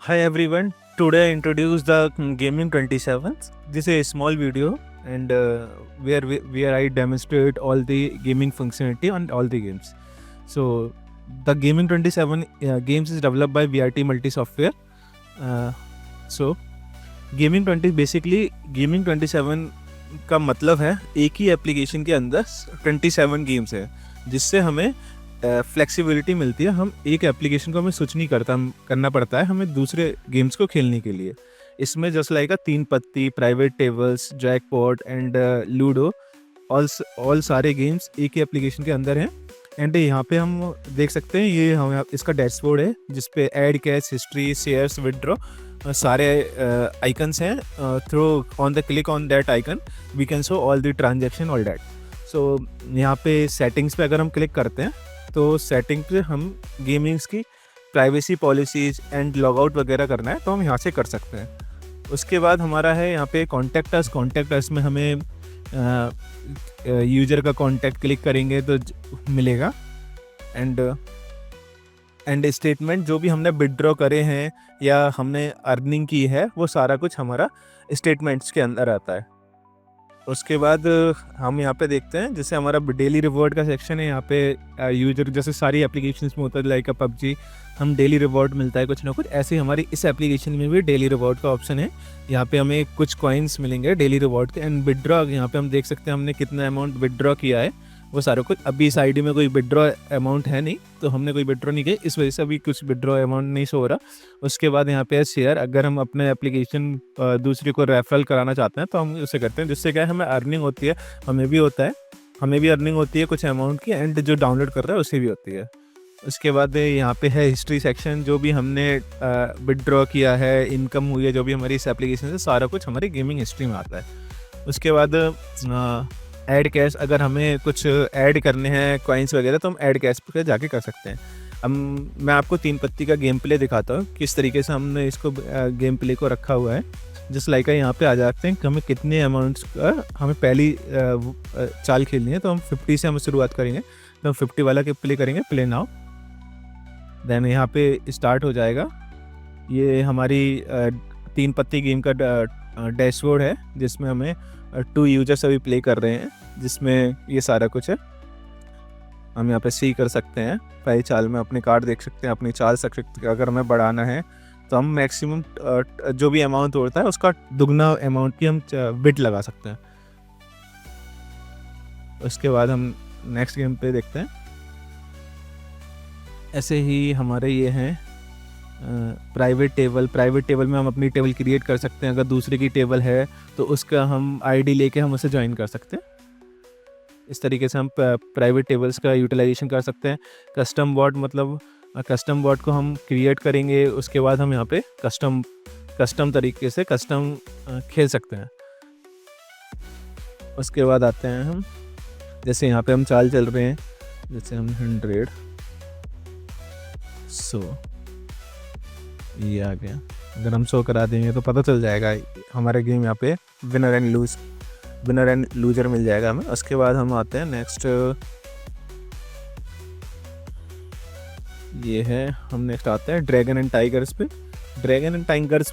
Hi everyone. Today I introduce the Gaming 27. This is a small video and where I demonstrate all the gaming functionality on all the games. So the Gaming 27 games is developed by VRT Multi Software. So Gaming 27 का मतलब है एक ही application के अंदर 27 games है, जिससे हमें flexibility मिलती है। हम एक एप्लीकेशन को हमें स्विच नहीं करना पड़ता है हमें दूसरे गेम्स को खेलने के लिए। इसमें जस्ट लाइक तीन पत्ती, private tables, jackpot and ludo, all सारे गेम्स एक ही एप्लीकेशन के अंदर हैं। एंड यहाँ पे हम देख सकते हैं, ये हम इसका डैशबोर्ड है जिसपे add, cash, history, shares, withdraw सारे आइकन्स हैं। Through on the click on that icon we can show all the transaction, all that. So यहाँ पे सेटिंग्स पे अगर हम क्लिक करते हैं तो सेटिंग पे हम गेमिंग्स की प्राइवेसी पॉलिसीज़ एंड लॉगआउट वगैरह करना है तो हम यहाँ से कर सकते हैं। उसके बाद हमारा है यहाँ पे कॉन्टैक्ट अस में हमें यूज़र का कॉन्टैक्ट क्लिक करेंगे तो मिलेगा। एंड स्टेटमेंट जो भी हमने विड्रॉ करे हैं या हमने अर्निंग की है वो सारा कुछ हमारा स्टेटमेंट्स के अंदर आता है। उसके बाद हम यहाँ पे देखते हैं, जैसे हमारा डेली रिवॉर्ड का सेक्शन है। यहाँ पे यूजर जैसे सारी एप्लीकेशंस में होता है लाइक पबजी, हम डेली रिवॉर्ड मिलता है कुछ ना कुछ, ऐसे हमारी इस एप्लीकेशन में भी डेली रिवॉर्ड का ऑप्शन है। यहाँ पे हमें कुछ कॉइन्स मिलेंगे डेली रिवॉर्ड के। एंड विड्रॉ, यहाँ पे हम देख सकते हैं हमने कितना अमाउंट विड्रॉ किया है वो सारा कुछ। अभी इस आईडी में कोई विड्रॉ अमाउंट है नहीं तो हमने कोई विड्रॉ नहीं किया, इस वजह से अभी कुछ विड्रॉ अमाउंट नहीं शो हो रहा। उसके बाद यहाँ पे शेयर, अगर हम अपने एप्लीकेशन दूसरे को रेफरल कराना चाहते हैं तो हम उसे करते हैं, जिससे क्या है हमें अर्निंग होती है, हमें भी अर्निंग होती है कुछ अमाउंट की, एंड जो डाउनलोड कर रहा है उसे भी होती है। उसके बाद यहाँ पे है हिस्ट्री सेक्शन, जो भी हमने विड्रॉ किया है, इनकम हुई है जो भी हमारी इस एप्लीकेशन से, सारा कुछ हमारी गेमिंग हिस्ट्री में आता है। उसके बाद ऐड कैश, अगर हमें कुछ ऐड करने हैं कॉइन्स वगैरह तो हम ऐड कैश पे जाके कर सकते हैं। अब मैं आपको तीन पत्ती का गेम प्ले दिखाता हूँ किस तरीके से हमने इसको गेम प्ले को रखा हुआ है। जिस लाइक यहाँ पे आ जाते हैं कि हमें कितने अमाउंट्स का हमें पहली चाल खेलनी है, तो हम 50 से हम शुरुआत करेंगे, तो हम 50 वाला के प्ले करेंगे, प्ले नाउ। देन यहाँ पे स्टार्ट हो जाएगा। ये हमारी तीन पत्ती गेम का डैशबोर्ड है जिसमें हमें 2 यूजर्स अभी प्ले कर रहे हैं, जिसमें ये सारा कुछ है। हम यहाँ पे सी कर सकते हैं, पहली चाल में अपनी कार्ड देख सकते हैं, अपनी चाल सकते हैं। अगर हमें बढ़ाना है तो हम मैक्सिमम जो भी अमाउंट होता है उसका दुगना अमाउंट की हम बिट लगा सकते हैं। उसके बाद हम नेक्स्ट गेम पे देखते हैं। ऐसे ही हमारे ये हैं प्राइवेट टेबल में हम अपनी टेबल क्रिएट कर सकते हैं। अगर दूसरे की टेबल है तो उसका हम आईडी लेके हम उसे ज्वाइन कर सकते हैं। इस तरीके से हम प्राइवेट टेबल्स का यूटिलाइजेशन कर सकते हैं। कस्टम बॉट को हम क्रिएट करेंगे, उसके बाद हम यहाँ पे कस्टम तरीके से खेल सकते हैं। उसके बाद आते हैं हम, जैसे यहाँ पे हम चाल चल रहे हैं, जैसे हम 100 ये आ गया। अगर हम शो करा देंगे तो पता चल जाएगा हमारे गेम यहाँ पे विनर एंड लूजर मिल जाएगा हमें। उसके बाद हम आते हैं नेक्स्ट, ये है हम नेक्स्ट आते हैं ड्रैगन एंड टाइगर्स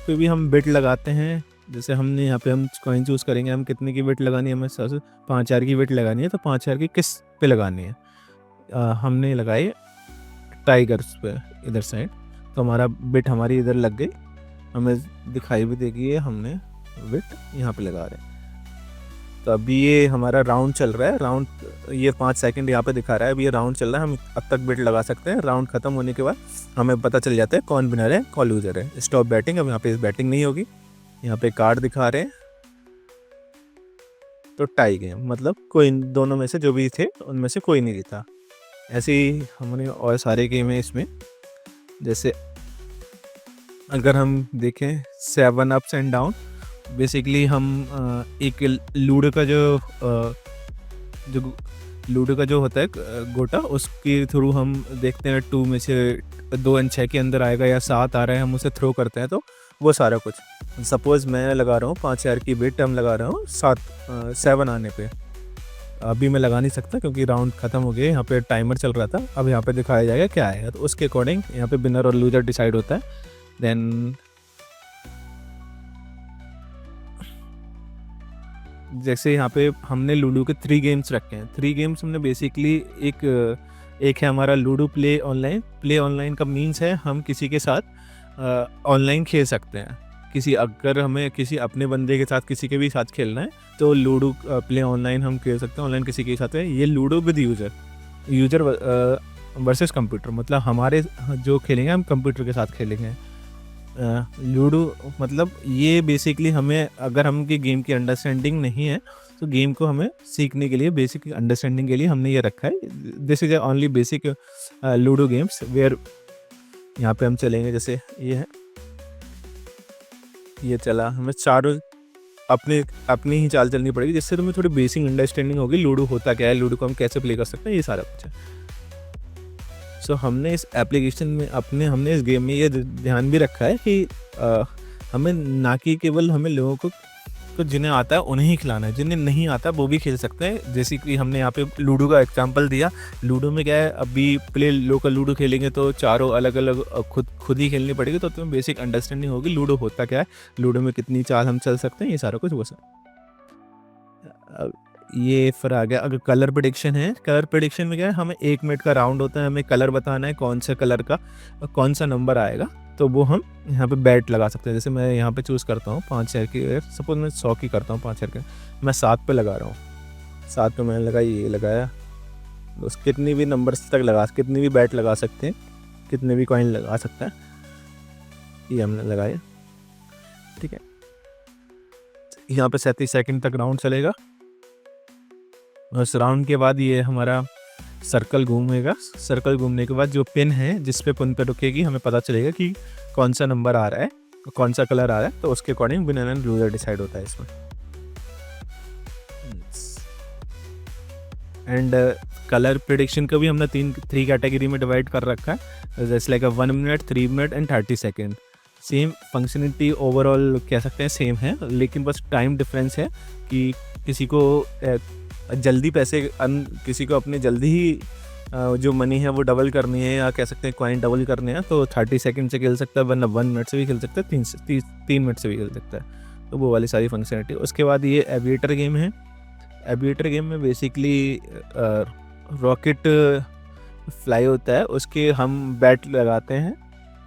पे भी हम बिट लगाते हैं। जैसे हमने यहाँ पे हम कॉइन चूज़ करेंगे, हम कितने की बिट लगानी है, हमें 5000 की बिट लगानी है, तो 5000 की किस पे लगानी है। हमने लगाई टाइगर्स पे इधर साइड, तो हमारा बिट हमारी इधर लग गई, हमें दिखाई भी देगी हमने बिट यहाँ पे लगा रहे हैं। तो अभी ये हमारा राउंड चल रहा है, राउंड ये 5 सेकंड यहाँ पे दिखा रहा है, अभी ये राउंड चल रहा है, हम अब तक बिट लगा सकते हैं। राउंड ख़त्म होने के बाद हमें पता चल जाता है कौन विनर है कौन लूजर है। स्टॉप बैटिंग, अब यहाँ पे बैटिंग नहीं होगी, यहाँ पे कार्ड दिखा रहे हैं, तो टाई गेम, मतलब कोई दोनों में से जो भी थे उनमें से कोई नहीं जीता। ऐसे ही हमने और सारे गेम है इसमें। जैसे अगर हम देखें 7 अप्स एंड डाउन, बेसिकली हम एक लूडो का जो होता है गोटा, उसके थ्रू हम देखते हैं 2 में से 2 एंड 6 के अंदर आएगा या 7 आ रहा है, हम उसे थ्रो करते हैं, तो वो सारा कुछ। सपोज़ मैं लगा रहा हूँ 5000 की बिट, हम लगा रहा हूँ 7 आने पे। अभी मैं लगा नहीं सकता क्योंकि राउंड ख़त्म हो गया, यहाँ पे टाइमर चल रहा था। अब यहाँ पे दिखाया जाएगा क्या आएगा, तो उसके अकॉर्डिंग यहाँ पे विनर और लूजर डिसाइड होता है। देन जैसे यहाँ पे हमने लूडो के 3 गेम्स रखे हैं। 3 गेम्स हमने बेसिकली एक है हमारा ludo play online. Play online का मीन्स है हम किसी के साथ ऑनलाइन खेल सकते हैं। अगर हमें किसी अपने बंदे के साथ किसी के भी साथ खेलना है तो लूडो प्ले ऑनलाइन हम खेल सकते हैं ऑनलाइन किसी के साथ है। ये ludo with user versus computer, मतलब हमारे जो खेलेंगे हम कंप्यूटर के साथ खेलेंगे। लूडो मतलब ये बेसिकली हमें, अगर हमकी गेम की अंडरस्टैंडिंग नहीं है तो गेम को हमें सीखने के लिए, बेसिक अंडरस्टैंडिंग के लिए हमने ये रखा है। This is only basic ludo games where यहाँ पे हम चलेंगे। जैसे ये है, ये चला, हमें चारों अपनी ही चाल चलनी पड़ेगी जिससे तुम्हें थोड़ी बेसिक अंडरस्टैंडिंग होगी लूडो होता क्या है, लूडो को हम कैसे प्ले कर सकते हैं, ये सारा कुछ है। सो हमने इस एप्लीकेशन में हमने इस गेम में ये ध्यान भी रखा है कि हमें ना कि केवल हमें लोगों को जिन्हें आता है उन्हें ही खिलाना है, जिन्हें नहीं आता वो भी खेल सकते हैं। जैसे कि हमने यहाँ पे लूडो का एग्जांपल दिया। लूडो में क्या है, अभी प्ले लोकल लूडो खेलेंगे तो चारों अलग अलग खुद ही खेलनी पड़ेगी, तो तुम्हें बेसिक अंडरस्टैंडिंग होगी लूडो होता क्या है, लूडो में कितनी चाल हम चल सकते हैं, ये सारा कुछ वो सब। ये फिर आ गया, अगर कलर प्रेडिक्शन है, कलर प्रेडिक्शन में क्या है, हमें 1 मिनट का राउंड होता है, हमें कलर बताना है कौन सा कलर का कौन सा नंबर आएगा, तो वो हम यहाँ पे बैट लगा सकते हैं। जैसे मैं यहाँ पे चूज़ करता हूँ 5 शेयर की, सपोज मैं 100 की करता हूँ 5 शेयर के, मैं 7 पे लगा रहा हूँ। 7 पे मैंने लगाई, ये लगाया, बस कितनी भी नंबर्स तक कितनी भी बैट लगा सकते हैं, कितने भी कॉइन लगा सकते हैं, ये हमने लगाया। ठीक है, यहाँ पे 37 सेकंड तक राउंड चलेगा। उस राउंड के बाद ये हमारा सर्कल घूमेगा। सर्कल घूमने के बाद जो पिन है, जिस पे पिन पे रुकेगी, हमें पता चलेगा कि कौन सा नंबर आ रहा है, कौन सा कलर आ रहा है, तो उसके according winner and loser decide होता है इसमें। एंड कलर प्रेडिक्शन को भी हमने 3 कैटेगरी में डिवाइड कर रखा है, जैसे like 1 minute, 3 minute and 30 second. Same functionality overall कह सकते हैं सेम है, लेकिन बस टाइम डिफरेंस है कि किसी को जल्दी पैसे किसी को अपने जल्दी ही जो मनी है वो डबल करनी है, या कह सकते हैं कॉइन डबल करने हैं, तो 30 सेकंड से खेल सकता है, वरना 1 मिनट से भी खेल सकता है, 3 मिनट से भी खेल सकता है। तो वो वाली सारी फंक्शनलिटी। उसके बाद ये एविएटर गेम है। एविएटर गेम में बेसिकली रॉकेट फ्लाई होता है, उसके हम बैट लगाते हैं,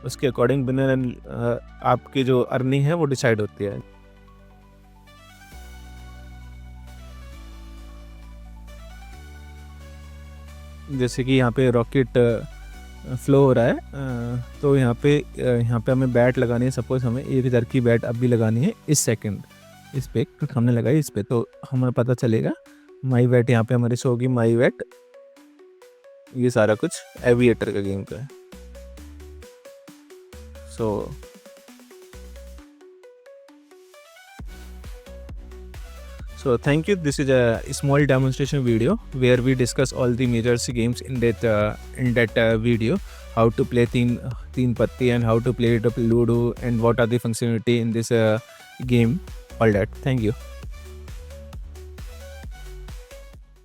उसके अकॉर्डिंग विनर आपकी जो अर्निंग है वो डिसाइड होती है। जैसे कि यहाँ पे रॉकेट फ्लो हो रहा है, तो यहाँ पे हमें बैट लगानी है। सपोज हमें 1000 की बैट अब भी लगानी है इस सेकंड, इस पे हमने लगाई इस पे, तो हमें पता चलेगा माई बैट, यहाँ पे हमारी शो होगी माई बैट। ये सारा कुछ एविएटर का गेम का है। So thank you. This is a small demonstration video where we discuss all the major games in that video. How to play Teen Patti and how to play Ludo and what are the functionality in this game. All that. Thank you.